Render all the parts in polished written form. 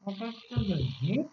Apa tuh?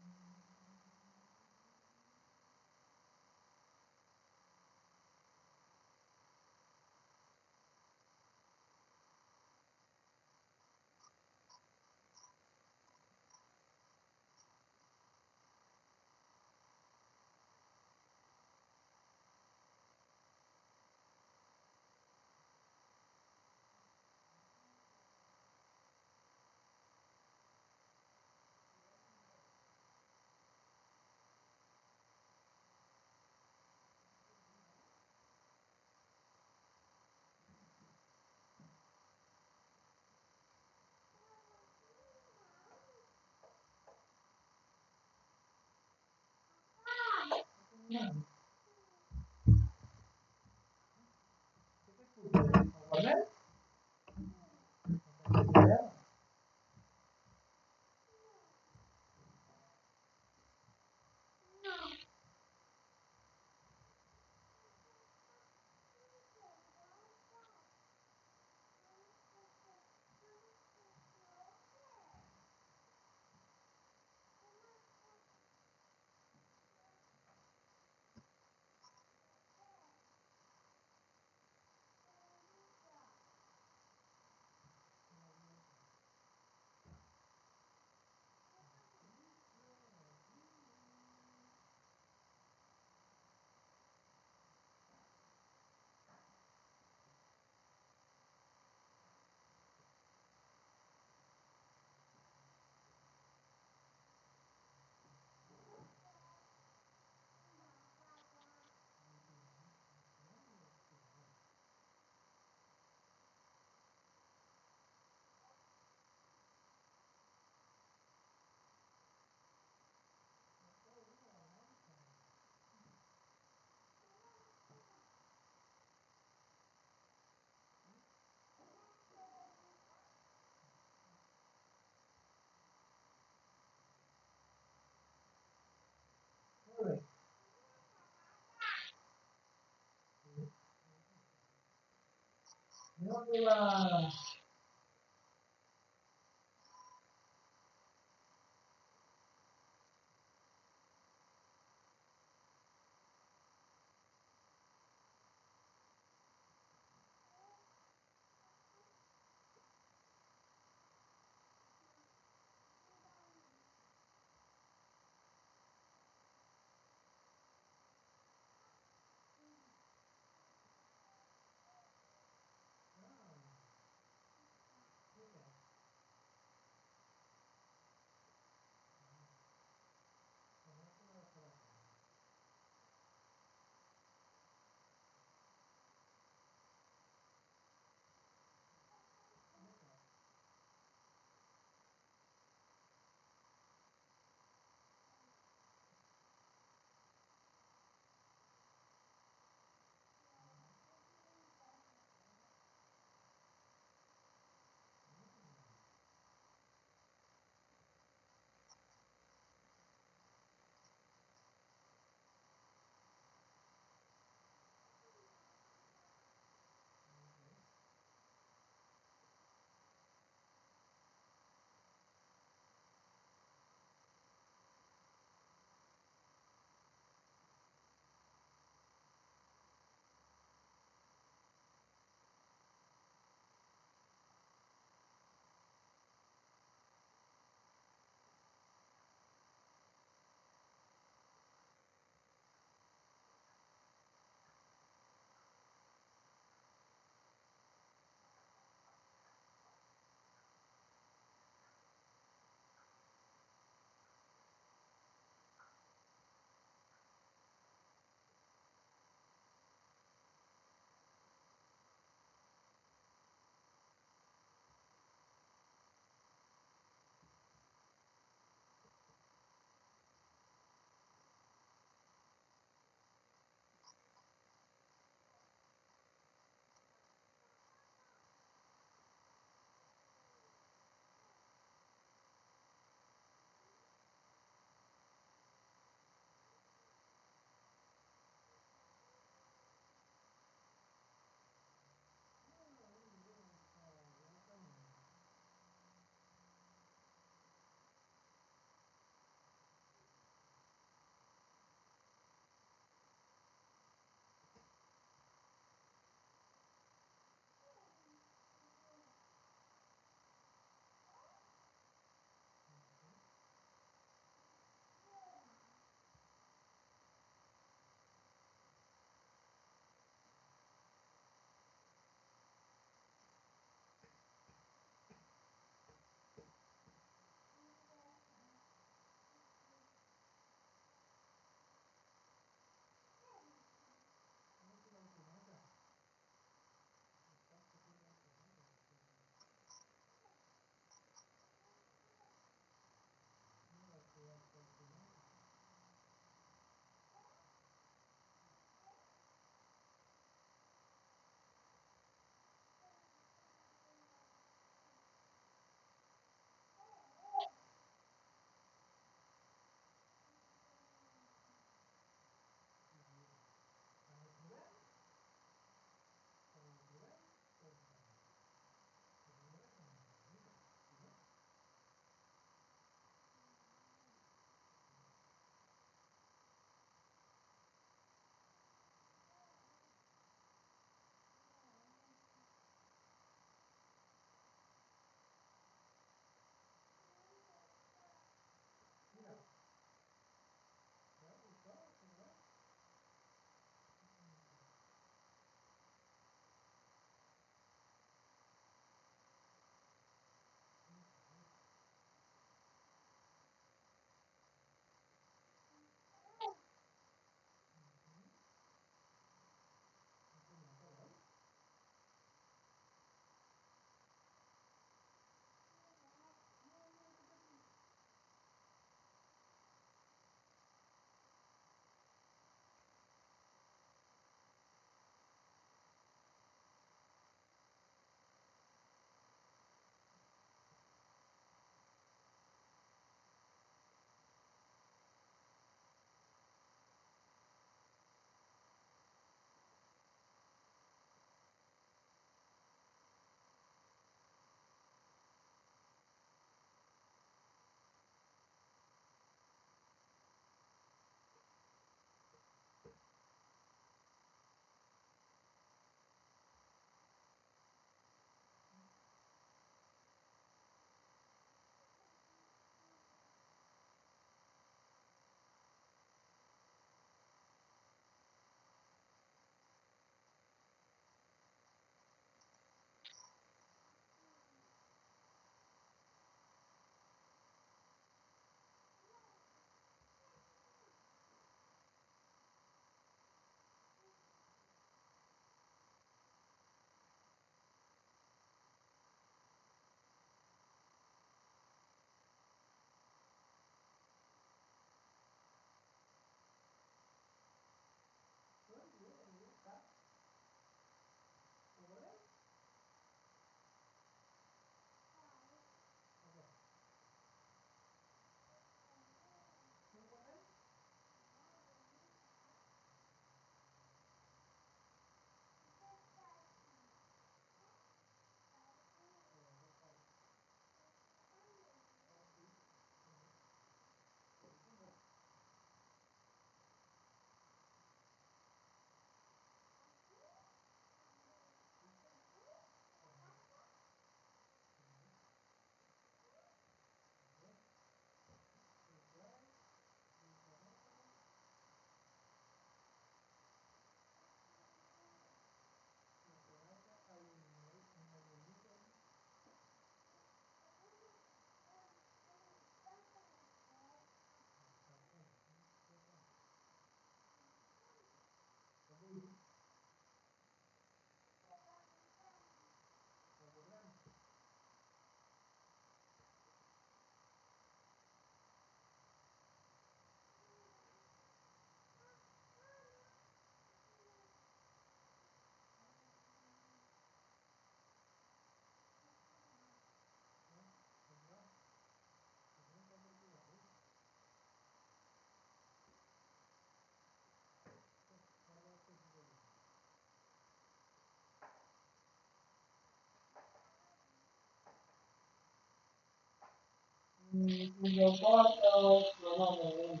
Cuyo voto promuove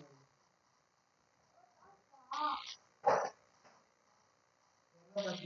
la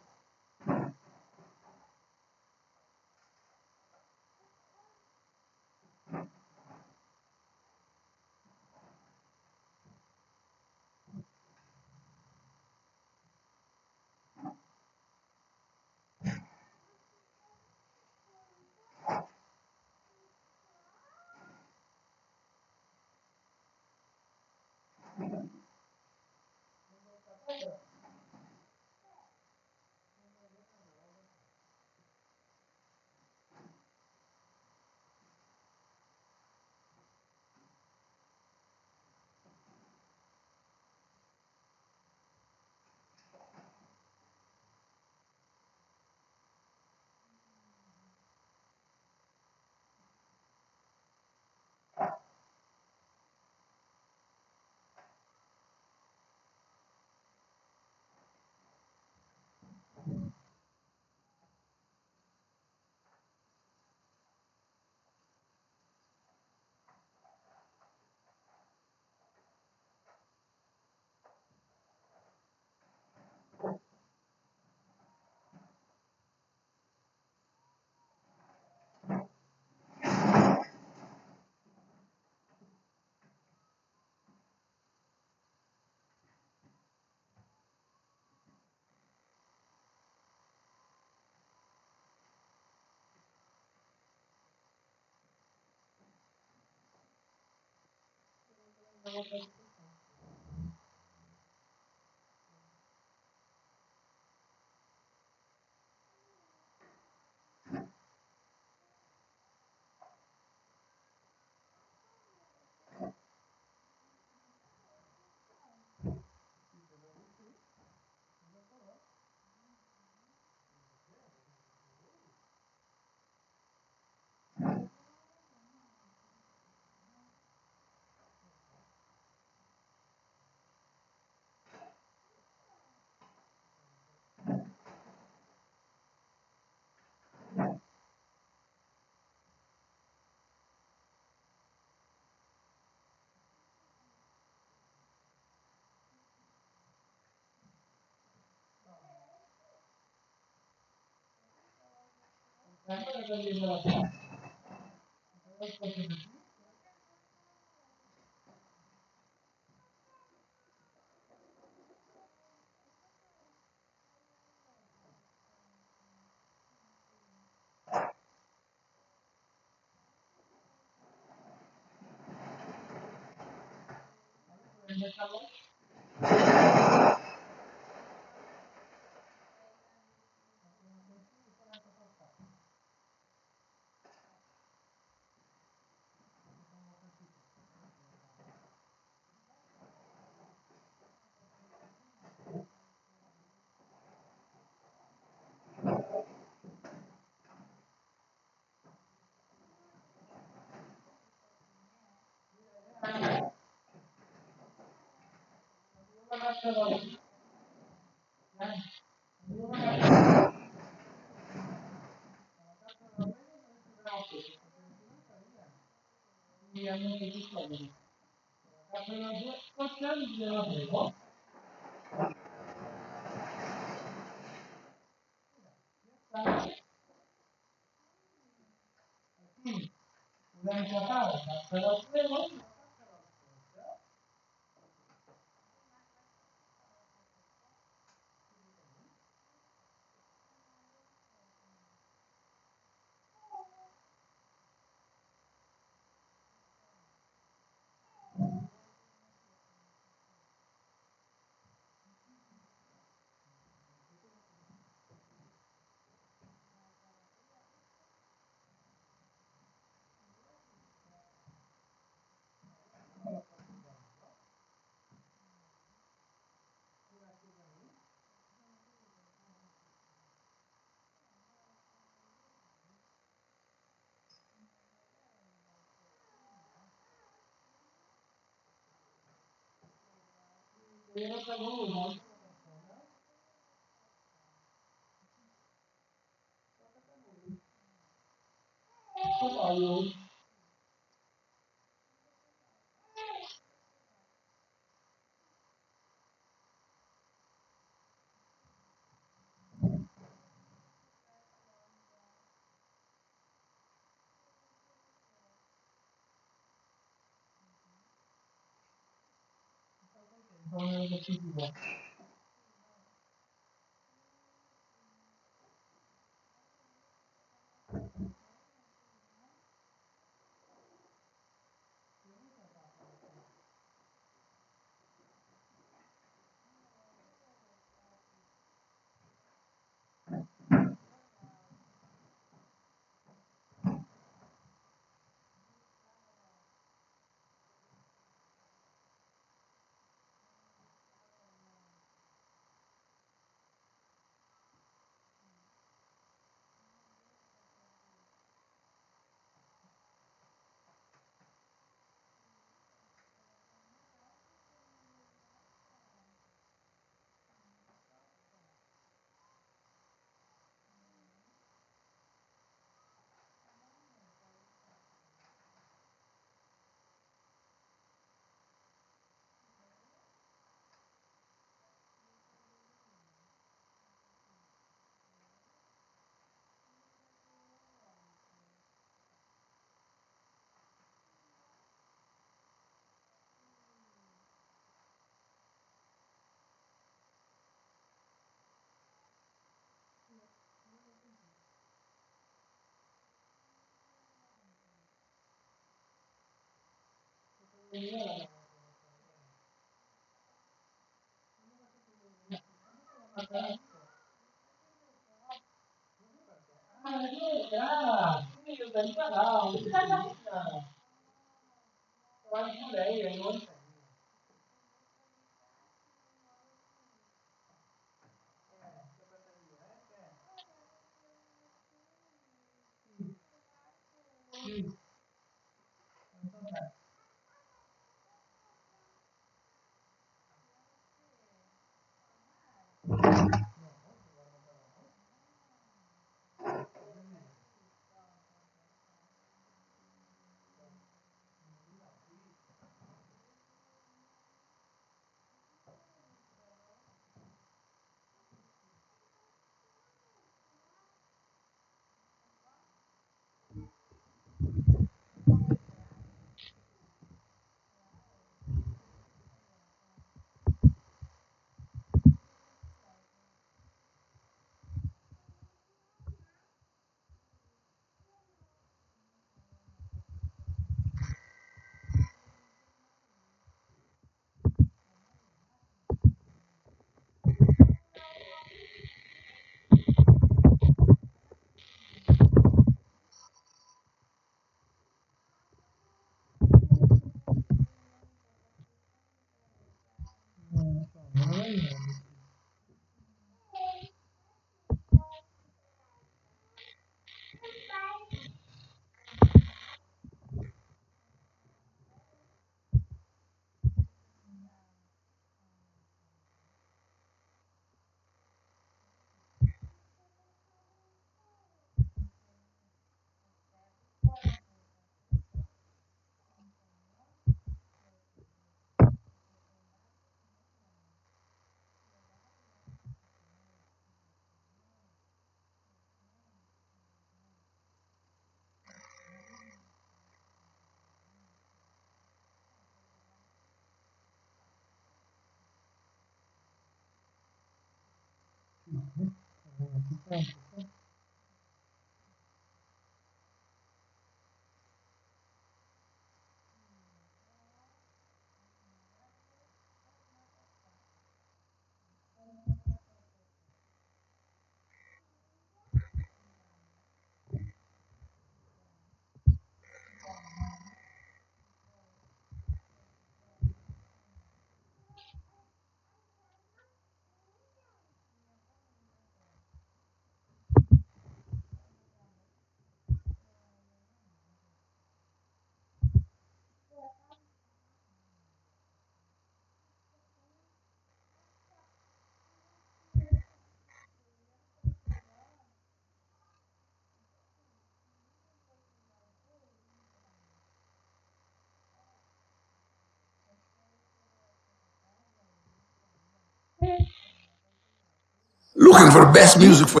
Looking for the best music for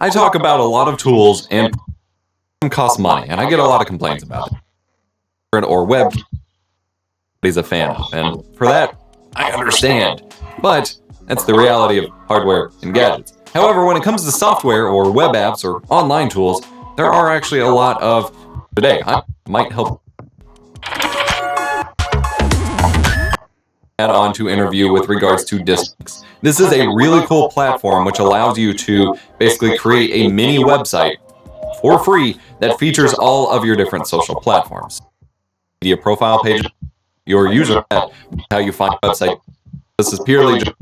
I talk about a lot of tools and cost money, and I get a lot of complaints about it. Or web is a fan of, and for that, I understand. But that's the reality of hardware and gadgets. However, when it comes to software or web apps or online tools, there are actually a lot of today. I might help add on to interview with regards to Discs. This is a really cool platform which allows you to basically create a mini website for free that features all of your different social platforms. Media profile page, your user, how you find a website. This is purely just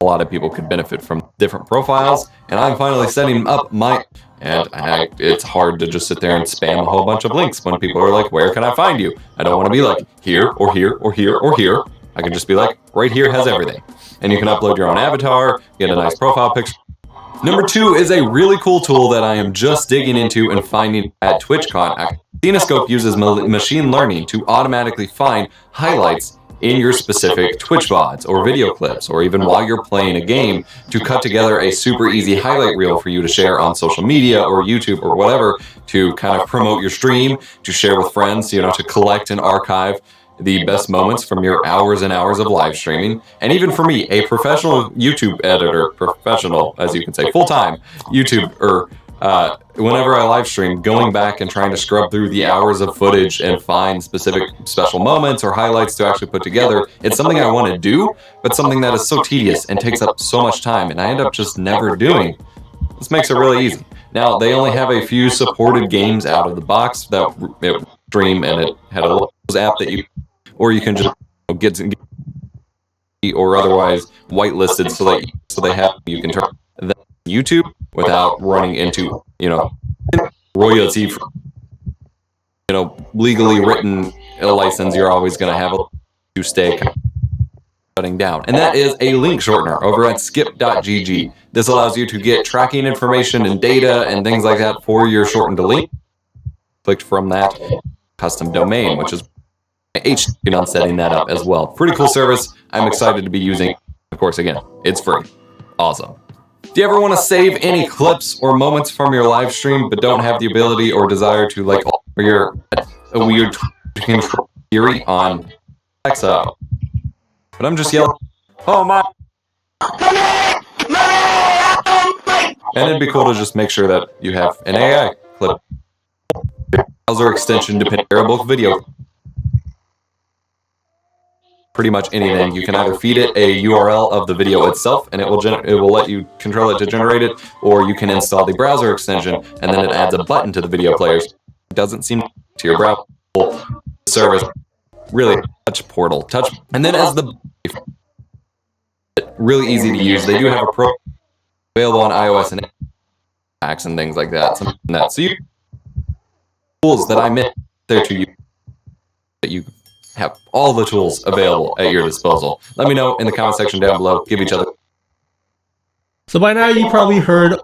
a lot of people could benefit from different profiles, and I'm finally setting up my. And it's hard to just sit there and spam a whole bunch of links when people are like, where can I find you? I don't want to be like, here, or here, or here, or here. I can just be like, right here has everything. And you can upload your own avatar, get a nice profile picture. Number 2 is a really cool tool that I am just digging into and finding at TwitchCon. Cinescope uses machine learning to automatically find highlights in your specific Twitch VODs or video clips, or even while you're playing a game, to cut together a super easy highlight reel for you to share on social media or YouTube or whatever, to kind of promote your stream, to share with friends, to collect and archive the best moments from your hours and hours of live streaming. And even for me, a professional YouTube editor, professional, as you can say, full-time YouTuber, whenever I live stream, going back and trying to scrub through the hours of footage and find specific special moments or highlights to actually put together, it's something I want to do, but something that is so tedious and takes up so much time, and I end up just never doing. This makes it really easy. Now, they only have a few supported games out of the box that it stream, and it had a little app that you, or you can just get or otherwise whitelisted so they have, you can turn than YouTube without running into, royalty for, legally written license you're always going to have to stay shutting down. And that is a link shortener over at skip.gg. This allows you to get tracking information and data and things like that for your shortened link. Clicked from that custom domain, which is HTTP on setting that up as well. Pretty cool service. I'm excited to be using. Of course, again, it's free. Awesome. Do you ever want to save any clips or moments from your live stream but don't have the ability or desire to alter your weird control theory on Alexa? But I'm just yelling, oh my. And it'd be cool to just make sure that you have an AI clip. Browser extension depending on book video. Pretty much anything. You can either feed it a URL of the video itself, and it will let you control it to generate it, or you can install the browser extension, and then it adds a button to the video players. It doesn't seem to your browser service. Really, touch, and then as the really easy to use. They do have a pro available on iOS and Macs and things like that. So you tools that I meant there to you that you have all the tools available at your disposal. Let me know in the comment section down below. Give each other. So by now you probably heard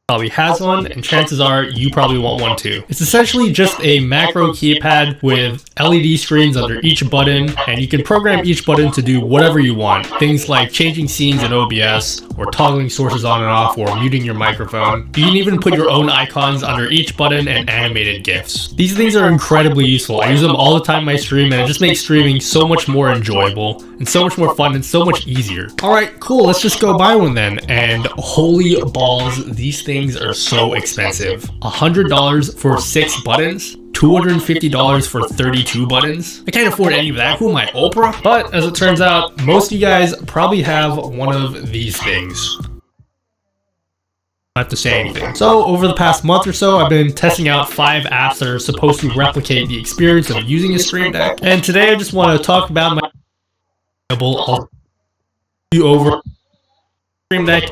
probably has one, and chances are you probably want one too. It's essentially just a macro keypad with LED screens under each button, and you can program each button to do whatever you want. Things like changing scenes in OBS, or toggling sources on and off, or muting your microphone. You can even put your own icons under each button and animated GIFs. These things are incredibly useful. I use them all the time in my stream, and it just makes streaming so much more enjoyable, and so much more fun, and so much easier. Alright, cool, let's just go buy one then. And holy balls, these things are so expensive. $100 for 6 buttons, $250 for 32 buttons. I can't afford any of that. Who am I, Oprah? But as it turns out, most of you guys probably have one of these things. I don't have to say anything. So over the past month or so, I've been testing out 5 apps that are supposed to replicate the experience of using a Stream Deck. And today I just want to talk about my over Stream Deck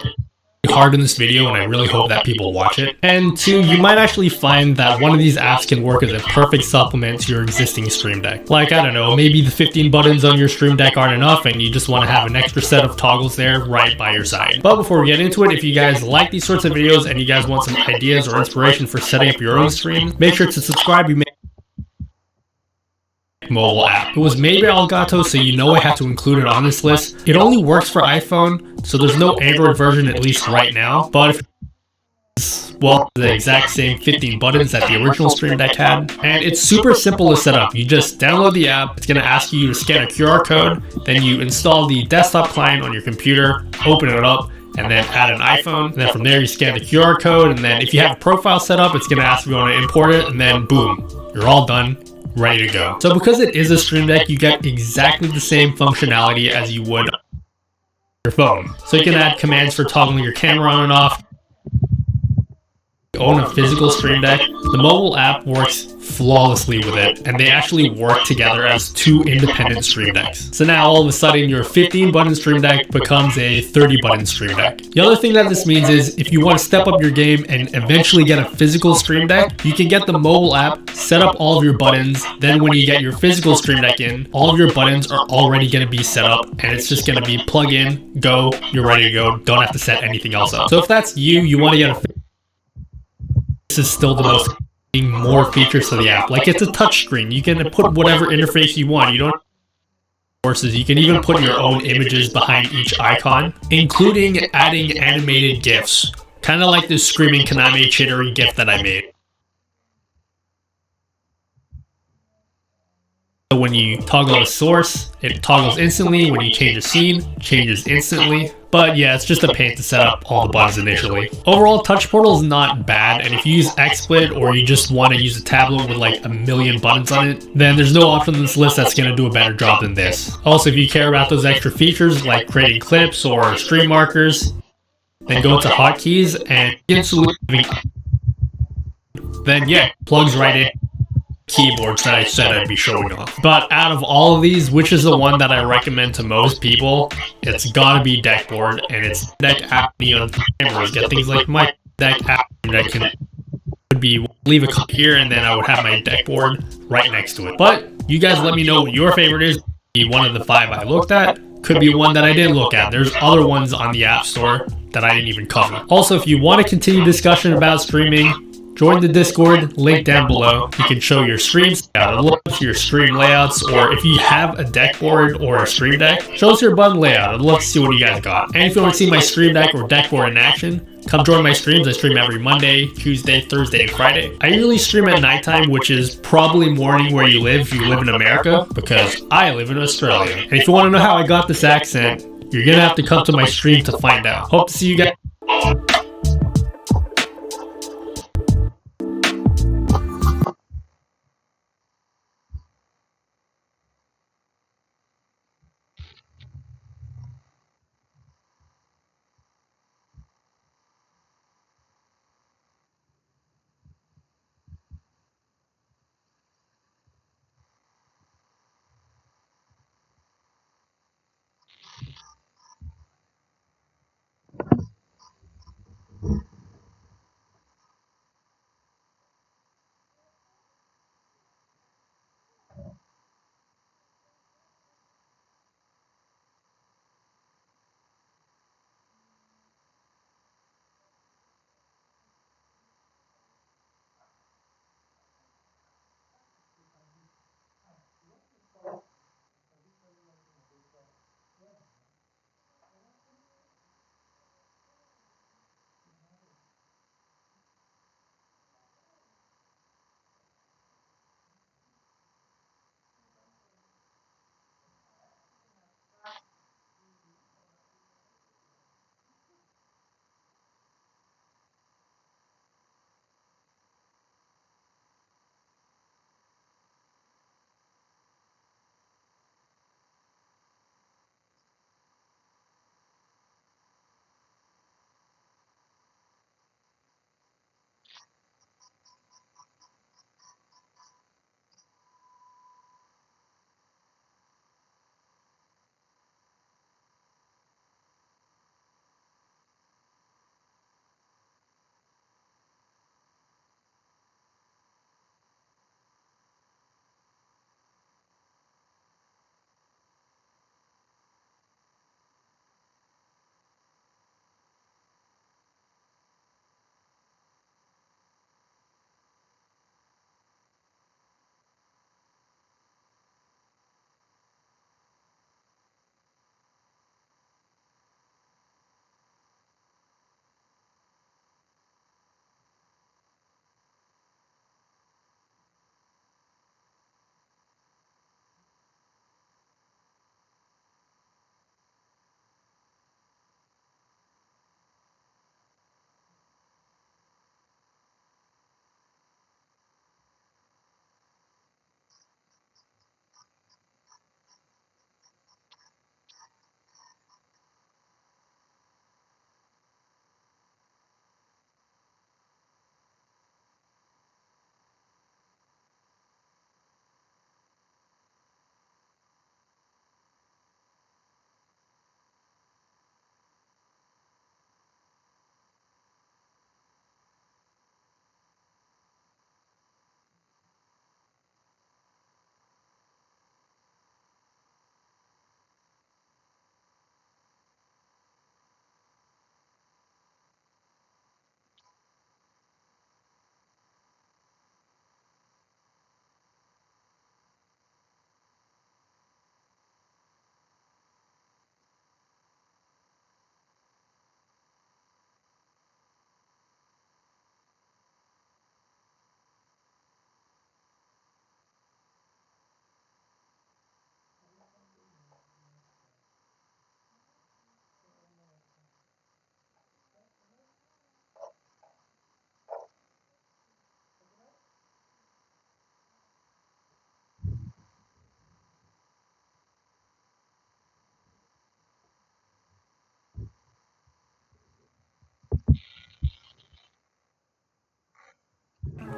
hard in this video, and I really hope that people watch it. And 2, you might actually find that one of these apps can work as a perfect supplement to your existing Stream Deck. Like, I don't know, maybe the 15 buttons on your Stream Deck aren't enough and you just want to have an extra set of toggles there right by your side. But before we get into it, if you guys like these sorts of videos and you guys want some ideas or inspiration for setting up your own stream, make sure to subscribe. You mobile app. It was made by Elgato, so you know I had to include it on this list. It only works for iPhone, so there's no Android version at least right now, but if well, the exact same 15 buttons that the original Stream Deck had, and it's super simple to set up. You just download the app, it's going to ask you to scan a QR code, then you install the desktop client on your computer, open it up, and then add an iPhone, and then from there you scan the QR code, and then if you have a profile set up, it's going to ask if you want to import it, and then boom, you're all done. Ready to go. So because it is a Stream Deck, you get exactly the same functionality as you would on your phone. So you can add commands for toggling your camera on and off. Own a physical Stream Deck, the mobile app works flawlessly with it, and they actually work together as 2 independent Stream Decks. So now all of a sudden your 15 button Stream Deck becomes a 30 button Stream Deck. The other thing that this means is if you want to step up your game and eventually get a physical Stream Deck, you can get the mobile app, set up all of your buttons, then when you get your physical Stream Deck in, all of your buttons are already going to be set up, and it's just going to be plug in, go, you're ready to go, don't have to set anything else up. So if that's you want to get a this is still the most more features to the app. Like, it's a touch screen. You can put whatever interface you want. You don't sources. You can even put your own images behind each icon, including adding animated GIFs. Kind of like this screaming Konami chittering GIF that I made. So when you toggle a source, it toggles instantly. When you change a scene, it changes instantly. But yeah, it's just a pain to set up all the buttons initially. Overall, Touch Portal is not bad, and if you use XSplit or you just want to use a tablet with like a million buttons on it, then there's no option on this list that's going to do a better job than this. Also, if you care about those extra features like creating clips or stream markers, then go to hotkeys and instantly, then yeah, plugs right in. keyboards that I said I'd be showing off. But out of all of these, which is the one that I recommend to most people? It's gotta be Deckboard, and it's Deck app neon timers. Get things like my Deck app that can be leave a clip here, and then I would have my deck board right next to it. But you guys let me know what your favorite is. Be one of the 5 I looked at, could be one that I didn't look at. There's other ones on the App Store that I didn't even cover. Also, if you want to continue discussion about streaming, join the Discord, link down below. You can show your streams, look to your stream layouts, or if you have a deck board or a stream deck, show us your button layout. I'd love to see what you guys got. And if you want to see my stream deck or deck board in action, come join my streams. I stream every Monday, Tuesday, Thursday, and Friday. I usually stream at nighttime, which is probably morning where you live if you live in America, because I live in Australia. And if you want to know how I got this accent, you're gonna have to come to my stream to find out. Hope to see you guys.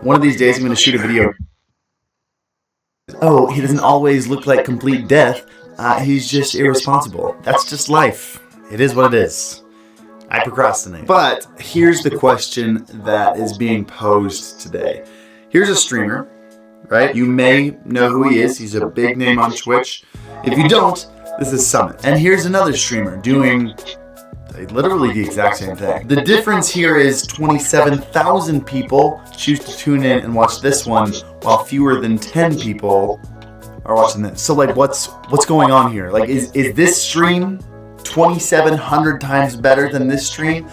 One of these days, I'm going to shoot a video oh, he doesn't always look like complete death. He's just irresponsible. That's just life. It is what it is. I procrastinate. But here's the question that is being posed today. Here's a streamer, right? You may know who he is. He's a big name on Twitch. If you don't, this is Summit. And here's another streamer doing literally the exact same thing. The difference here is 27,000 people choose to tune in and watch this one, while fewer than 10 people are watching this. So like, what's going on here? Like, is this stream 2,700 times better than this stream?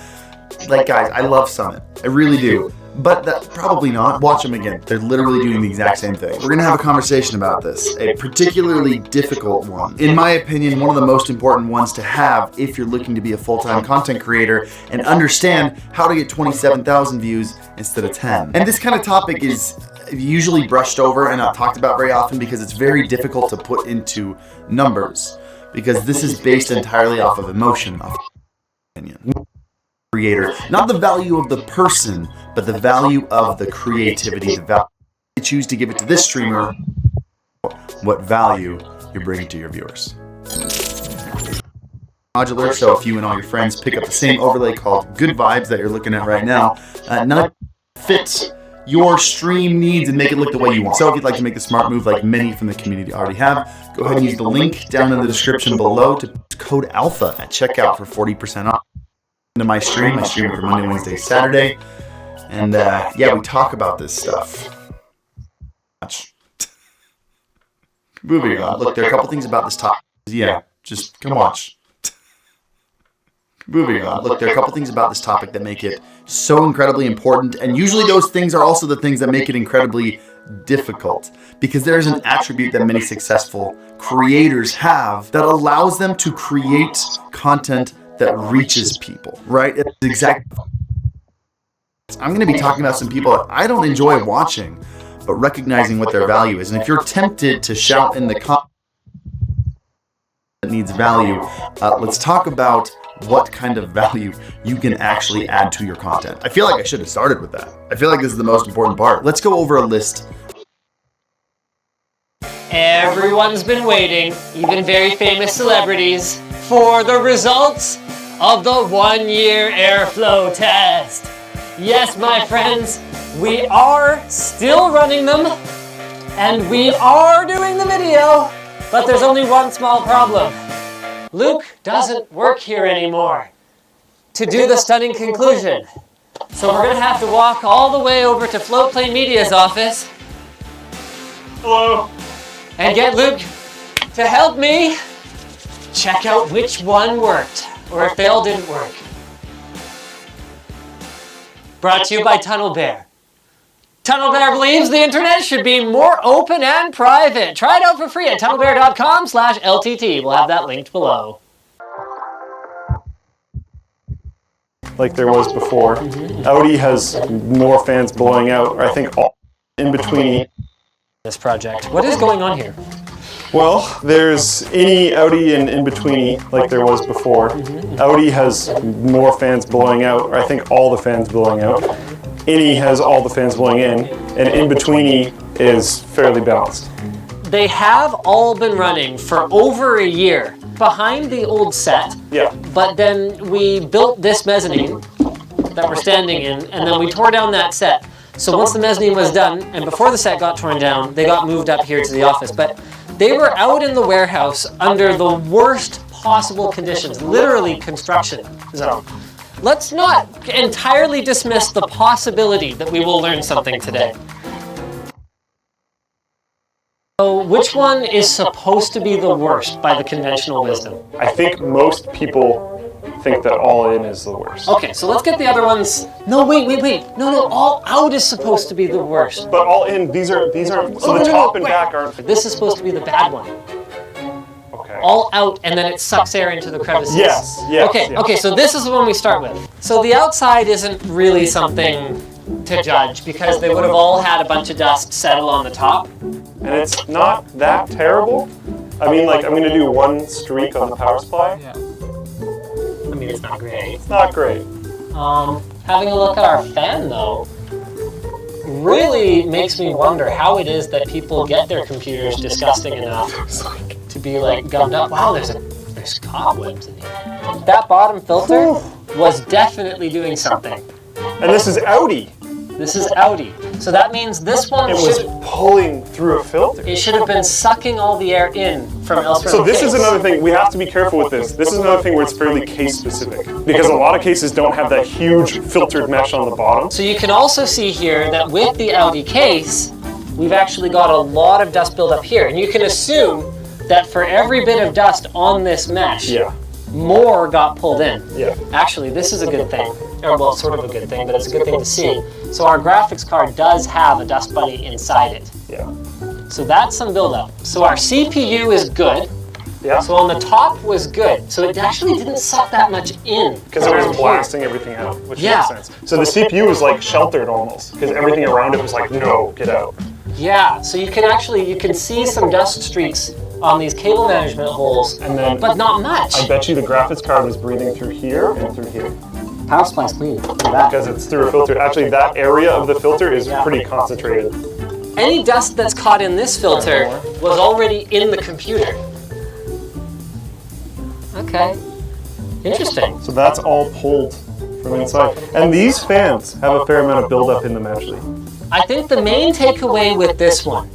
Like, guys, I love Summit. I really do. But probably not. Watch them again. They're literally doing the exact same thing. We're going to have a conversation about this. A particularly difficult one. In my opinion, one of the most important ones to have if you're looking to be a full-time content creator and understand how to get 27,000 views instead of 10. And this kind of topic is usually brushed over and not talked about very often because it's very difficult to put into numbers. Because this is based entirely off of emotion, off of opinion. Creator, not the value of the person, but the value of the creativity, the value you choose to give it to this streamer, what value you're bringing to your viewers. Modular, so if you and all your friends pick up the same overlay called Good Vibes that you're looking at right now, none of it fits your stream needs and make it look the way you want. So if you'd like to make the smart move like many from the community already have, go ahead and use the link down in the description below to code ALPHA at checkout for 40% off. To my stream for Monday, Wednesday, Saturday, and yeah, we talk about this stuff. Moving on. Look, there are a couple things about this topic. Yeah, just come watch. Moving on. Look, there are a couple things about this topic that make it so incredibly important, and usually those things are also the things that make it incredibly difficult, because there is an attribute that many successful creators have that allows them to create content that reaches people, right? It's exactly. I'm going to be talking about some people that I don't enjoy watching, but recognizing what their value is. And if you're tempted to shout in the comments that needs value, let's talk about what kind of value you can actually add to your content. I feel like I should have started with that. I feel like this is the most important part. Let's go over a list. Everyone's been waiting, even very famous celebrities, for the results of the 1-year airflow test. Yes, my friends, we are still running them, and we are doing the video, but there's only one small problem. Luke doesn't work here anymore to do the stunning conclusion. So we're gonna have to walk all the way over to Floatplane Media's office. Hello. And get Luke to help me check out which one worked, or if they all didn't work. Brought to you by Tunnel Bear. Tunnel Bear believes the internet should be more open and private. Try it out for free at tunnelbear.com/LTT. We'll have that linked below. Like there was before. Audi has more fans blowing out, or I think all in between. This project. What is going on here? Well, there's any Audi and in-betweeny like there was before. Audi has more fans blowing out, or I think all the fans blowing out. Any has all the fans blowing in, and in-betweeny is fairly balanced. They have all been running for over a year behind the old set. Yeah. But then we built this mezzanine that we're standing in, and then we tore down that set. So once the mezzanine was done, and before the set got torn down, they got moved up here to the office. But they were out in the warehouse under the worst possible conditions, literally construction zone. Let's not entirely dismiss the possibility that we will learn something today. So which one is supposed to be the worst by the conventional wisdom? I think most people think that all in is the worst. Okay, so let's get the other ones. No, wait. No, all out is supposed to be the worst. But all in, these are so the top and back aren't. This is supposed to be the bad one. Okay. All out, and then it sucks air into the crevices. Yes. Okay, so this is the one we start with. So the outside isn't really something to judge because they would have all had a bunch of dust settle on the top. And it's not that terrible. I mean, like, I'm going to do one streak on the power supply. Yeah. I mean, it's not great. It's not great. Having a look at our fan, though. really makes me wonder how it is that people get their computers disgusting enough to be like gummed up. Wow, there's cobwebs in here. That bottom filter was definitely doing something. And this is Audi. This is Audi. So that means this one It was pulling through a filter. it should have been sucking all the air in from elsewhere. So in the this is case. another thing, we have to be careful with this. This is another thing where it's fairly case specific. Because a lot of cases don't have that huge filtered mesh on the bottom. So you can also see here that with the Audi case, we've actually got a lot of dust buildup here. And you can assume that for every bit of dust on this mesh, Yeah. more got pulled in. Yeah. Actually, this is a good thing. Or, well, sort of a good thing, but it's a good thing to see. So our graphics card does have a dust bunny inside it. Yeah. So that's some buildup. So our CPU is good. Yeah. So on the top was good. So it actually didn't suck that much in. Because it was blasting everything out, which Yeah. makes sense. So the CPU was like sheltered almost, because everything around it was like, no, get out. Yeah, so you can see some dust streaks on these cable management holes, And then but not much. I bet you the graphics card was breathing through here and through here. Power supply's clean. Look at that. Because it's through a filter. Actually, that area of the filter is Yeah. pretty concentrated. Any dust that's caught in this filter was already in the computer. Okay. Interesting. So that's all pulled from inside. And these fans have a fair amount of buildup in them actually. I think the main takeaway with this one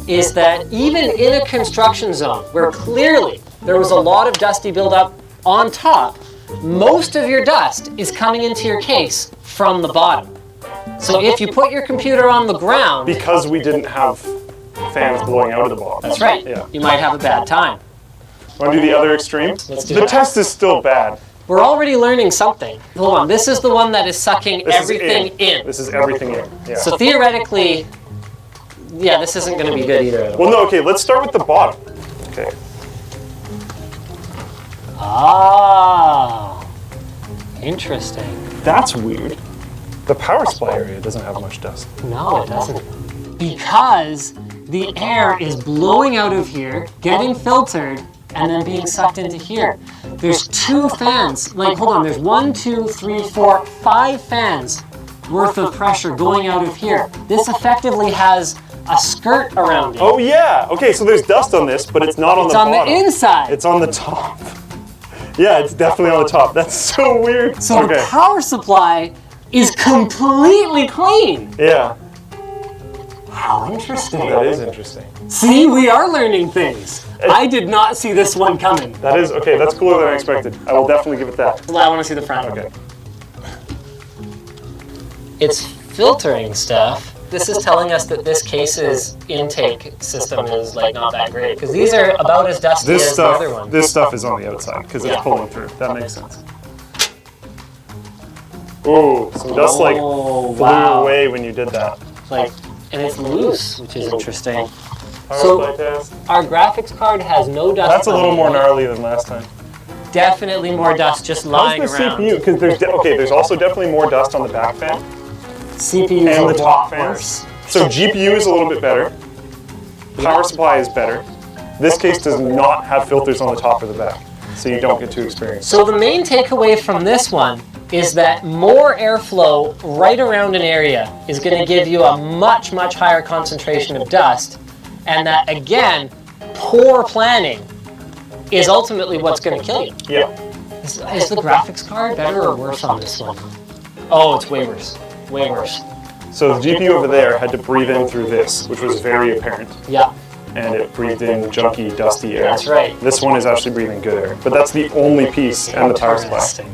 is that even in a construction zone where clearly there was a lot of dusty buildup on top, most of your dust is coming into your case from the bottom. So if you put your computer on the ground, Because we didn't have fans blowing out of the bottom. that's right, Yeah. you might have a bad time. Want to do the other extreme? Let's do The it. test is still bad. We're already learning something. Hold on, this is the one that is sucking This everything is in. This is everything in. Yeah. So theoretically, yeah, this isn't going to be good either. Well, no, okay, let's start with the bottom. Okay. Ah, interesting. That's weird. The power supply area doesn't have much dust. No, it doesn't. Because the air is blowing out of here, getting filtered, and then being sucked into here. There's 2 fans. Like, hold on, there's 1, 2, 3, 4, 5 fans worth of pressure going out of here. This effectively has a skirt around it. Oh yeah. Okay, so there's dust on this, but it's not on It's the on bottom. the inside. It's on the top. Yeah, it's definitely on the top. That's so weird. So the power supply is completely clean. Yeah, How interesting. that is interesting. See, we are learning things. I did not see this one coming. That is, okay, that's cooler than I expected. I will definitely give it that. Well, I want to see the front. Okay. It's filtering stuff. This is telling us that this case's intake system is like not that great because these are about as dusty as the other one. This stuff is on the outside because it's Yeah. pulling through. That makes sense. Ooh, some dust like Oh, flew wow. away when you did that. Like, and it's loose, which is interesting. Power So- supply test. Our graphics card has no dust. That's a on little it. more gnarly than last time. Definitely more dust just lying How's the around. CPU? Because there's also definitely more dust on the back fan CPU is and a the lot top worse. fans. So GPU is a little bit better. Power supply is better. This case does not have filters on the top or the back, so you don't get too experienced. So the main takeaway from this one is that more airflow right around an area is going to give you a much, much higher concentration of dust, and that, again, poor planning is ultimately what's going to kill you. Yeah. Is the graphics card better or worse on this one? Oh, it's way worse. Way worse. So the GPU over there had to breathe in through this, which was very apparent, Yeah, and it breathed in junky, dusty air. that's right. This one is actually breathing good air, but that's the only piece, and the power supply. Interesting.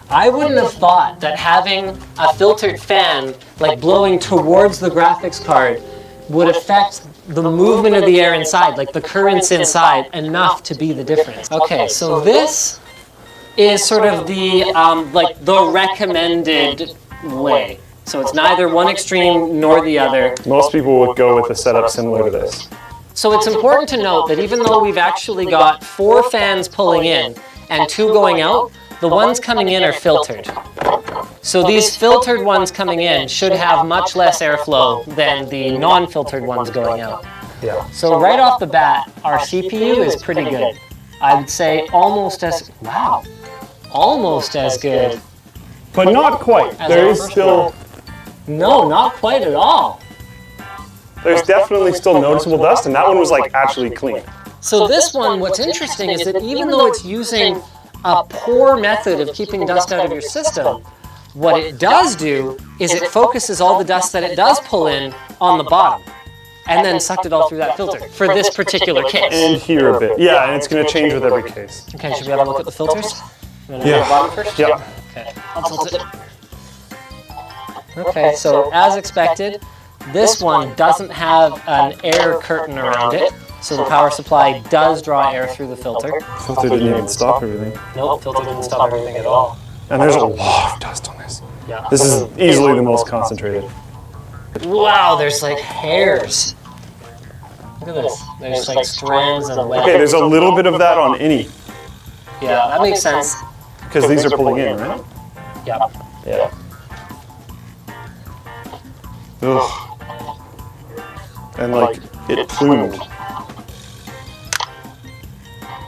I wouldn't have thought that having a filtered fan like blowing towards the graphics card would affect the movement of the air inside, like the currents inside, enough to be the difference. Okay, so this is sort of the like the recommended way. So it's neither one extreme nor the other. Most people would go with a setup similar to this. So it's important to note that even though we've actually got 4 fans pulling in and 2 going out, the ones coming in are filtered. So these filtered ones coming in should have much less airflow than the non-filtered ones going out. Yeah. So right off the bat, our CPU is pretty good. I would say almost as, wow, almost as good. But not quite. As There our is first still No, not quite at all. There's definitely still noticeable dust, and that one was like actually clean. So this one, what's interesting is that even though it's using a poor method of keeping dust out of your system, what it does do is it focuses all the dust that it does pull in on the bottom, and then sucked it all through that filter for this particular case. And here a bit. Yeah, and it's going to change with every case. Okay, should we have a look at the filters? You want to do Yeah. the bottom first? Yeah. Okay, I'll tilt it. Okay, so as expected, this one doesn't have an air curtain around it, so the power supply does draw air through the filter. Filter didn't even stop everything. Nope, filter didn't stop everything at all. And there's a lot of dust on this. Yeah. This is easily the most concentrated. Wow, there's like hairs. Look at this. There's like strands of web. Okay, there's a little bit of that on any, Yeah, that makes sense. because these are pulling in, right? Yeah. Yeah. Ugh. And like, it plumed.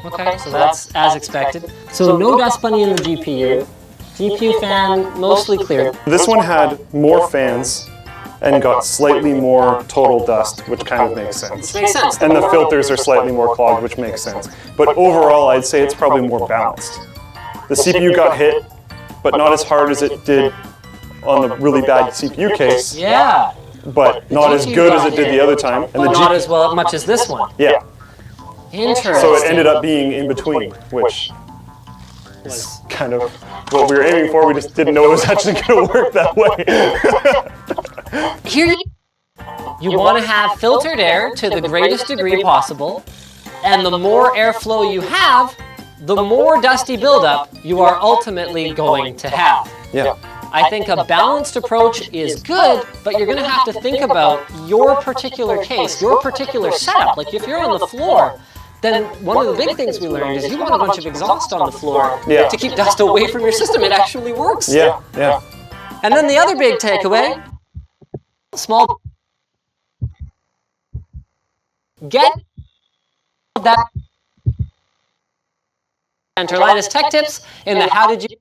Okay, so that's as expected. So no dust bunny in the GPU. GPU fan mostly clear. This one had more fans and got slightly more total dust, which kind of makes sense. Makes sense. And the filters are slightly more clogged, which makes sense. But overall, I'd say it's probably more balanced. The CPU got hit, but not as hard as it did on the really bad CPU case, Yeah, but not as good as it did the other time. And but the not as well much as this one. yeah, Interesting. so it ended up being in between, which is kind of what we were aiming for. We just didn't know it was actually going to work that way. Here you want to have filtered air to the greatest degree possible, and the more airflow you have, the more dusty buildup you are ultimately going to have. Yeah. I think a balanced approach is good, but you're going to have to think about your particular case, your particular setup. Like if you're on the floor, then one of the big things we learned is you want a bunch of exhaust on the floor to keep dust away from your system. It actually works. Yeah, yeah. And then the other big takeaway, small, get that enter Linus Tech Tips in the how did you.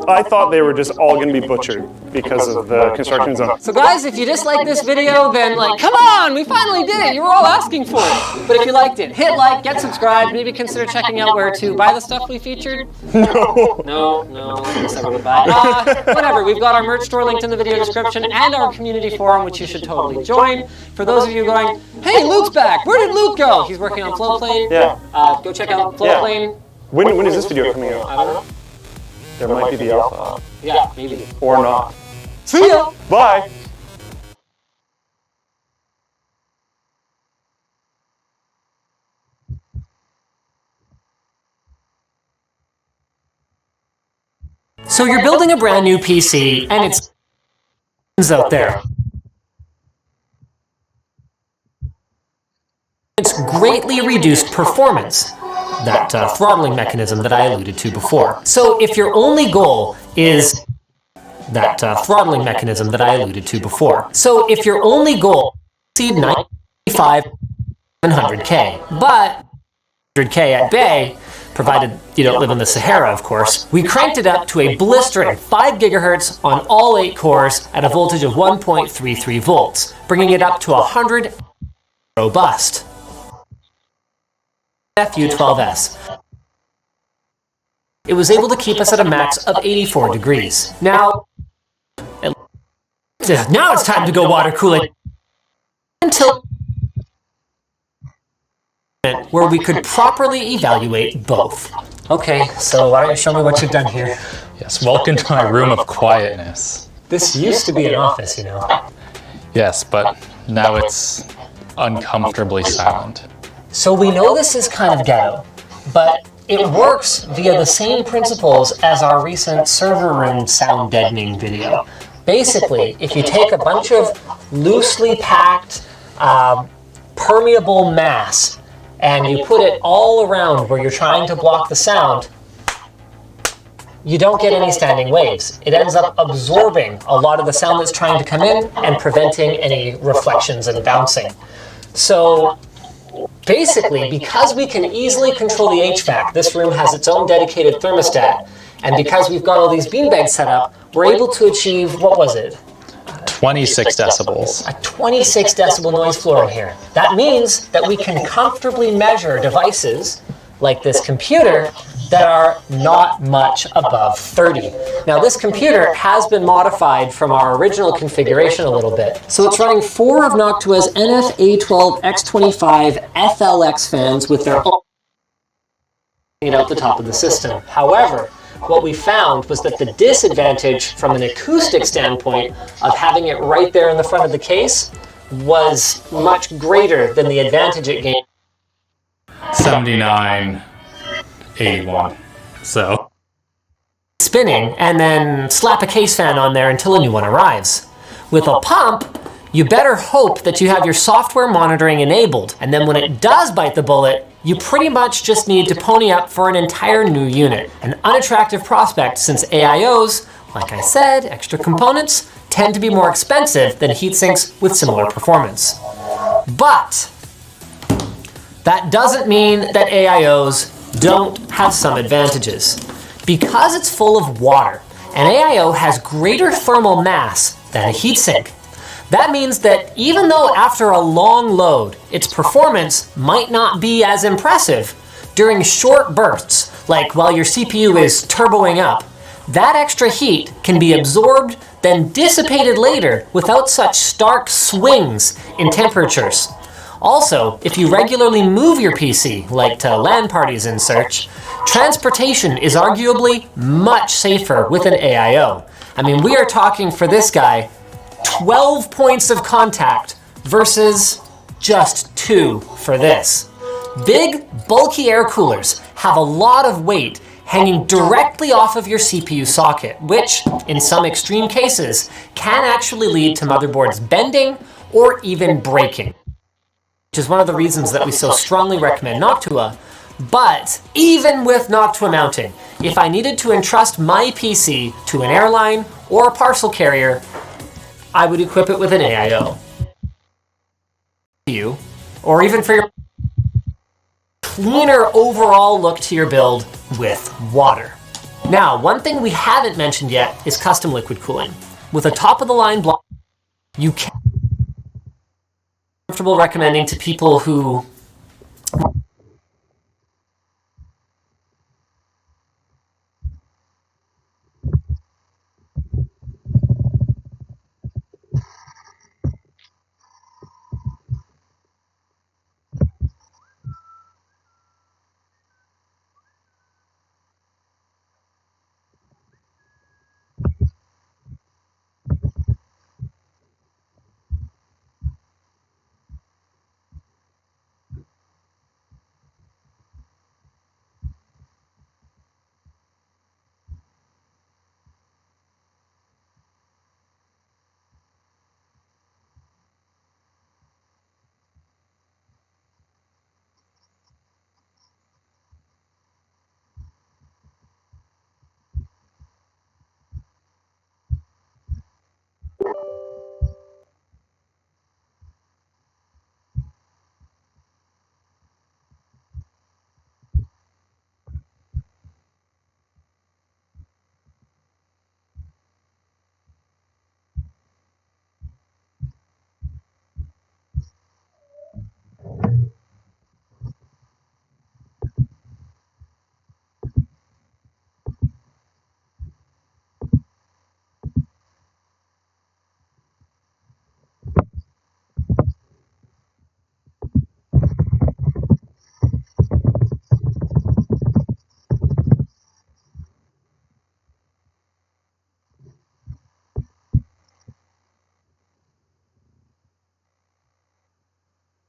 I thought they were just all going to be butchered because of the construction zone. So guys, if you dislike this video, then like, come on, we finally did it. You were all asking for it. But if you liked it, hit like, get subscribed, maybe consider checking out where to buy the stuff we featured. No, I guess I wouldn't buy it. Whatever, we've got our merch store linked in the video description and our community forum, which you should totally join. For those of you going, hey, Luke's back. Where did Luke go? He's working on Flowplane. Yeah. Go check out Flowplane. When is this video coming out? I don't know. There might be the alpha. Yeah, maybe. Or not. See ya! Bye! So you're building a brand new PC, and it's out there. It's greatly reduced performance, that throttling mechanism that I alluded to before. So if your only goal is that throttling mechanism that I alluded to before. So if your only goal is to exceed 700K, but 100K at bay, provided you don't live in the Sahara, of course, we cranked it up to a blistering 5 gigahertz on all 8 cores at a voltage of 1.33 volts, bringing it up to 100 robust. FU12S. It was able to keep us at a max of 84 degrees. Now it's time to go water cooling until where we could properly evaluate both. Okay, so why don't you show me what you've done here? Yes, welcome to my room of quietness. This used to be an office, you know. Yes, but now it's uncomfortably silent. So we know this is kind of ghetto, but it works via the same principles as our recent server room sound deadening video. Basically, if you take a bunch of loosely packed, permeable mass, and you put it all around where you're trying to block the sound, you don't get any standing waves. It ends up absorbing a lot of the sound that's trying to come in and preventing any reflections and bouncing. So basically, because we can easily control the HVAC, this room has its own dedicated thermostat, and because we've got all these beanbags set up, we're able to achieve, what was it? 26 decibels. A 26 decibel noise floor in here. That means that we can comfortably measure devices like this computer that are not much above 30. Now this computer has been modified from our original configuration a little bit. So it's running 4 of Noctua's NF-A12X25 FLX fans with their own out the top of the system. However, what we found was that the disadvantage from an acoustic standpoint of having it right there in the front of the case was much greater than the advantage it gained. 79, 81. So Spinning and then slap a case fan on there until a new one arrives. With a pump, you better hope that you have your software monitoring enabled, and then when it does bite the bullet, you pretty much just need to pony up for an entire new unit. An unattractive prospect since AIOs, like I said, extra components, tend to be more expensive than heatsinks with similar performance. But that doesn't mean that AIOs don't have some advantages. Because it's full of water, an AIO has greater thermal mass than a heatsink. That means that even though after a long load, its performance might not be as impressive, during short bursts, like while your CPU is turboing up, that extra heat can be absorbed, then dissipated later without such stark swings in temperatures. Also, if you regularly move your PC, like to LAN parties and such, transportation is arguably much safer with an AIO. I mean, we are talking for this guy 12 points of contact versus just 2 for this. Big, bulky air coolers have a lot of weight hanging directly off of your CPU socket, which, in some extreme cases, can actually lead to motherboards bending or even breaking, which is one of the reasons that we so strongly recommend Noctua. But even with Noctua mounting, if I needed to entrust my PC to an airline or a parcel carrier, I would equip it with an AIO. Or even for your cleaner overall look to your build with water. Now, one thing we haven't mentioned yet is custom liquid cooling. With a top-of-the-line block, you can comfortable recommending to people who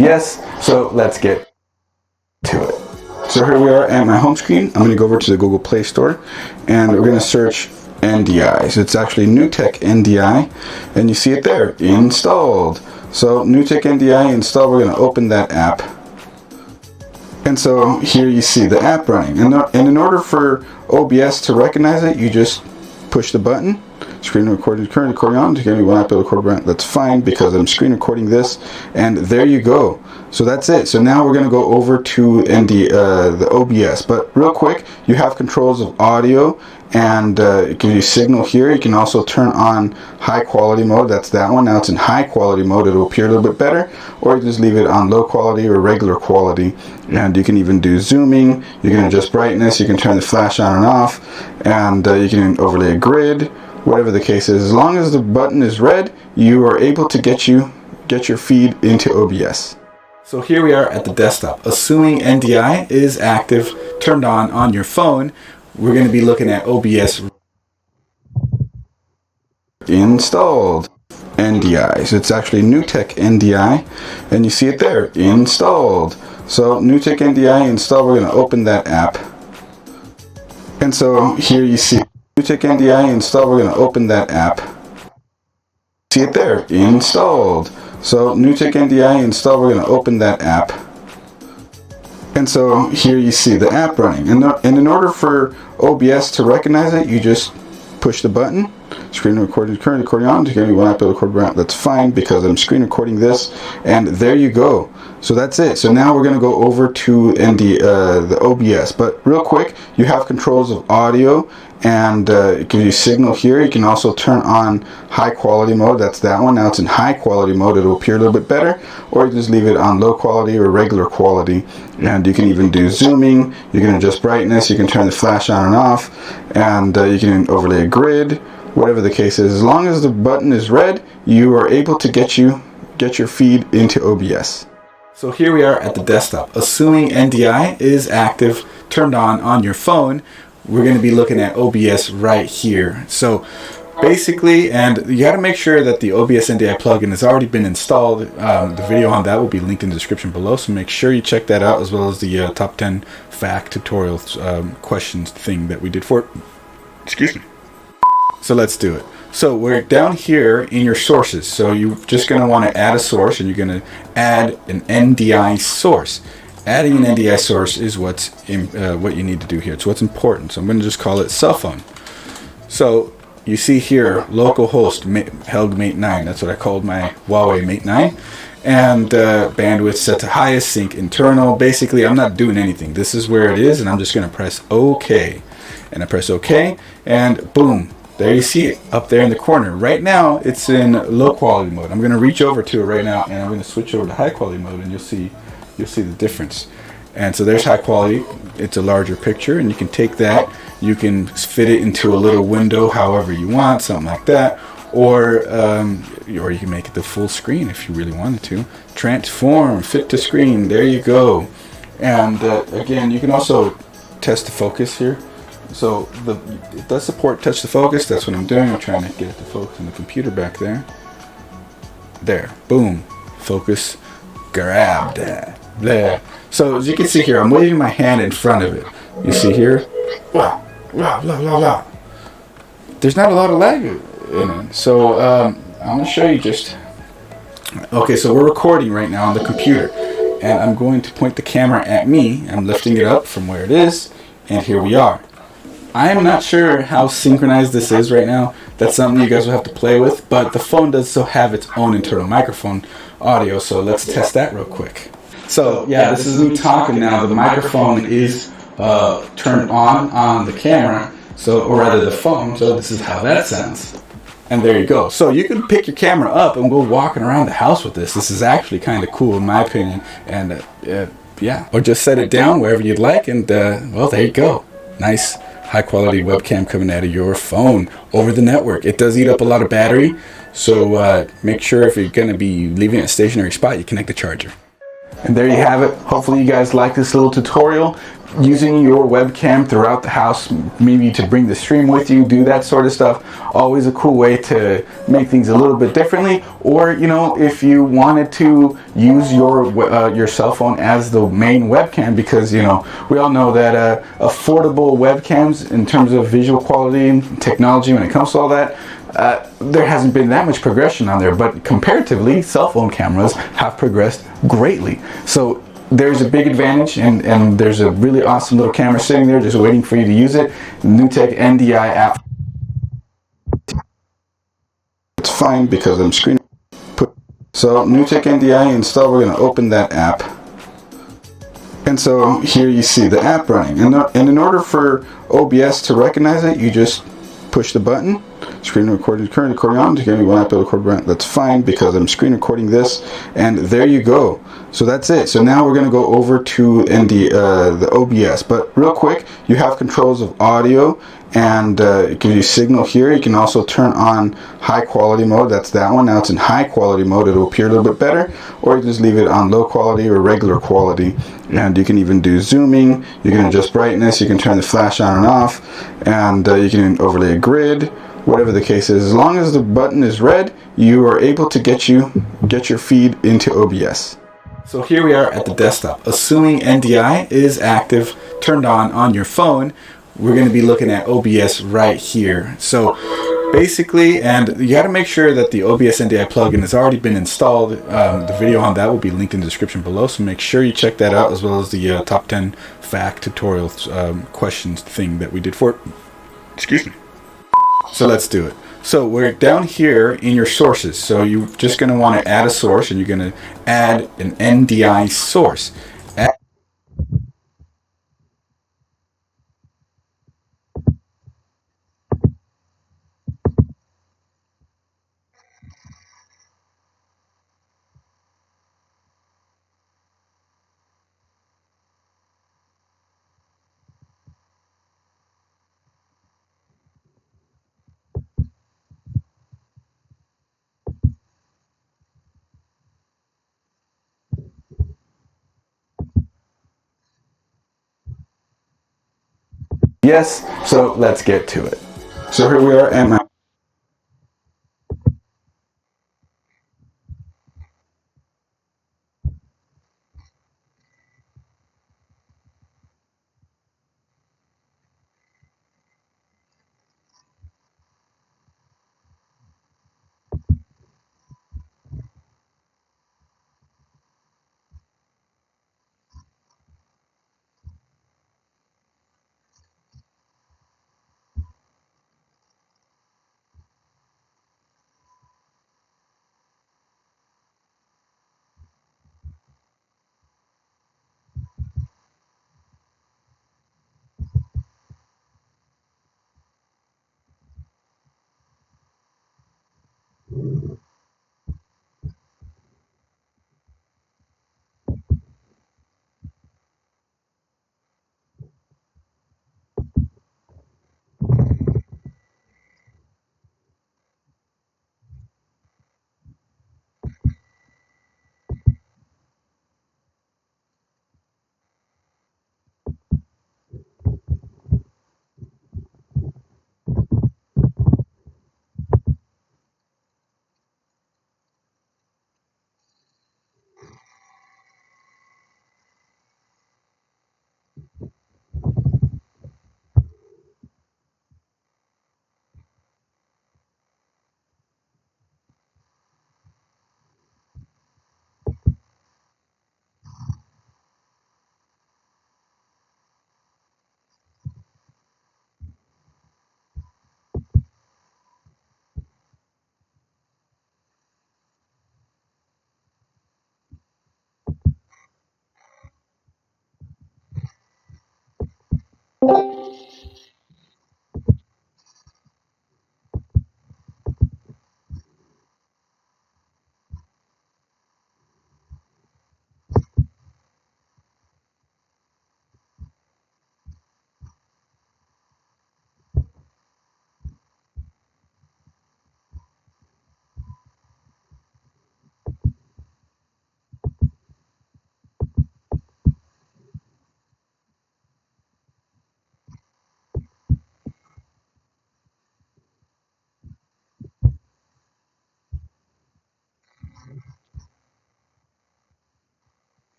Yes, so let's get to it. So here we are at my home screen. I'm going to go over to the Google Play Store and we're going to search NDI. So it's actually NewTek NDI and you see it there, installed. So NewTek NDI installed, we're going to open that app. And so here you see the app running. And in order for OBS to recognize it, you just push the button. Screen recording is currently recording on. Again, we will not be able to record. That's fine because I'm screen recording this. And there you go. So that's it. So now we're going to go over to the OBS. But real quick, you have controls of audio, and it gives you signal here. You can also turn on high quality mode. That's that one. Now it's in high quality mode. It'll appear a little bit better, or you can just leave it on low quality or regular quality. And you can even do zooming. You can adjust brightness. You can turn the flash on and off, and you can overlay a grid. Whatever the case is, as long as the button is red, you are able to get your feed into OBS. So here we are at the desktop. Assuming NDI is active, turned on your phone, we're going to be looking at OBS installed NDI. So it's actually NewTek NDI, and you see it there, installed. So NewTek NDI installed, we're going to open that app. And so here you see NewTek NDI installed, we're going to open that app. See it there, installed. So NewTek NDI installed, we're going to open that app. And so here you see the app running. And in order for OBS to recognize it, you just push the button. Screen recording is currently recording on. Again, we will not be able to record. That's fine because I'm screen recording this. And there you go. So that's it. So now we're going to go over to the OBS. But real quick, you have controls of audio, and it gives you signal here. You can also turn on high quality mode. That's that one. Now it's in high quality mode. It'll appear a little bit better, or you can just leave it on low quality or regular quality. And you can even do zooming. You can adjust brightness. You can turn the flash on and off, and you can overlay a grid. Whatever the case is, as long as the button is red, you are able to get your feed into OBS. So here we are at the desktop. Assuming NDI is active, turned on your phone, we're going to be looking at OBS right here. So basically, and you got to make sure that the OBS NDI plugin has already been installed. The video on that will be linked in the description below, so make sure you check that out, as well as the top 10 fact tutorial questions thing that we did for it. Excuse me. So let's do it. So we're down here in your sources. So you're just going to want to add a source, and you're going to add an NDI source. Adding an NDI source is what you need to do here. It's what's important. So I'm going to just call it cell phone. So you see here, localhost Helg Mate 9. That's what I called my Huawei Mate 9. And bandwidth set to highest, sync internal. Basically, I'm not doing anything. This is where it is, and I'm just going to press OK. And I press OK, and boom. There you see it up there in the corner. Right now, it's in low quality mode. I'm going to reach over to it right now, and I'm going to switch over to high quality mode, and you'll see the difference. And so there's high quality. It's a larger picture, and you can take that. You can fit it into a little window, however you want, something like that, or you can make it the full screen if you really wanted to. Transform, fit to screen. There you go. And again, you can also test the focus here. So it does support touch to focus. That's what I'm doing. I'm trying to get it to focus on the computer back there. There, boom, focus, grabbed that. There. So as you can see here, I'm waving my hand in front of it. You see here, blah, blah, blah, blah, blah. There's not a lot of lag in it. So I'm gonna show you just. Okay, so we're recording right now on the computer, and I'm going to point the camera at me. I'm lifting it up from where it is, and here we are. I'm not sure how synchronized this is right now. That's something you guys will have to play with, but the phone does still have its own internal microphone audio, so let's test that real quick. So yeah, this is me talking now. The microphone is turned on the camera, or rather the phone, so this is how that sounds. And there you go. So you can pick your camera up and go walking around the house with this. This is actually kind of cool in my opinion, and yeah, or just set it down wherever you'd like, and well, there you go. Nice high quality webcam coming out of your phone over the network. It does eat up a lot of battery, so make sure if you're going to be leaving it a stationary spot, you connect the charger. And there you have it. Hopefully you guys like this little tutorial. Using your webcam throughout the house, maybe to bring the stream with you, do that sort of stuff. Always a cool way to make things a little bit differently. Or, you know, if you wanted to use your cell phone as the main webcam, because, you know, we all know that affordable webcams in terms of visual quality and technology when it comes to all that, there hasn't been that much progression on there, but comparatively, cell phone cameras have progressed greatly. So there's a big advantage, and there's a really awesome little camera sitting there just waiting for you to use it. NewTek NDI app. It's fine because I'm screen. So NewTek NDI install. We're going to open that app. And so here you see the app running. And in order for OBS to recognize it, you just push the button. Screen recording, current recording on. Give me one app to record. That's fine because I'm screen recording this. And there you go. So that's it. So now we're going to go over to the OBS. But real quick, you have controls of audio and it gives you signal here. You can also turn on high quality mode. That's that one. Now it's in high quality mode. It'll appear a little bit better. Or you just leave it on low quality or regular quality. And you can even do zooming. You can adjust brightness. You can turn the flash on and off. And you can overlay a grid. Whatever the case is. As long as the button is red, you are able to get your feed into OBS. So here we are at the desktop. Assuming NDI is active, turned on your phone, we're going to be looking at OBS right here. So basically, and you got to make sure that the OBS NDI plugin has already been installed. The video on that will be linked in the description below, so make sure you check that out, as well as the top 10 fact tutorial questions thing that we did for it. Excuse me. So let's do it. So we're down here in your sources. So you're just going to want to add a source, and you're going to add an NDI source. Yes, so let's get to it. So here we are at my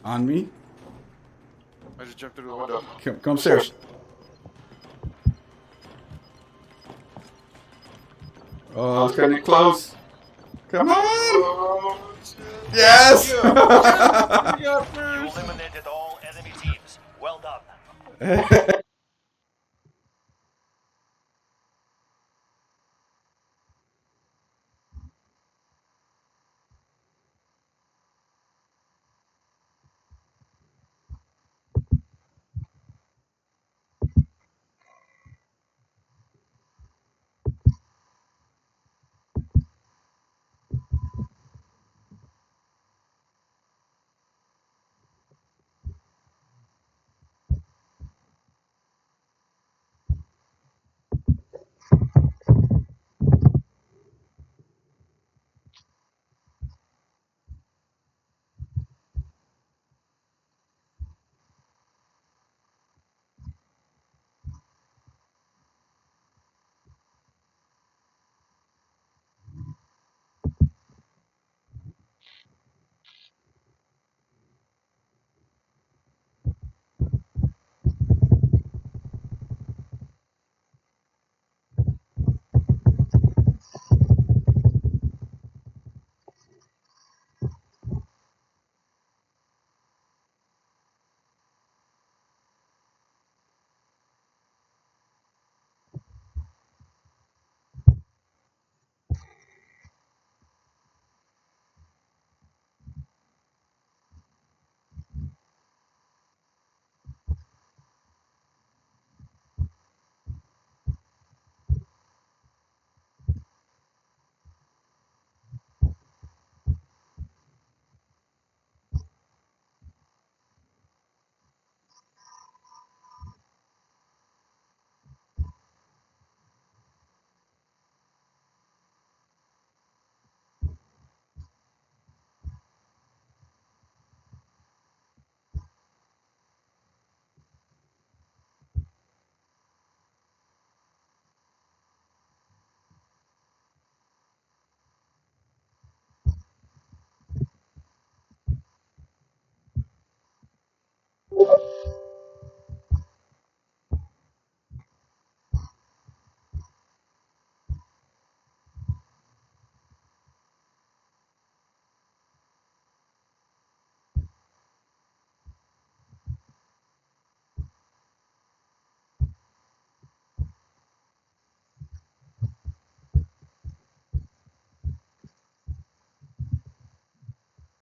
on me. I just jumped through the window. Come upstairs. Oh, it's kind of close. Come on! Oh, shit. Yes! You got You first. eliminated all enemy teams. Well done.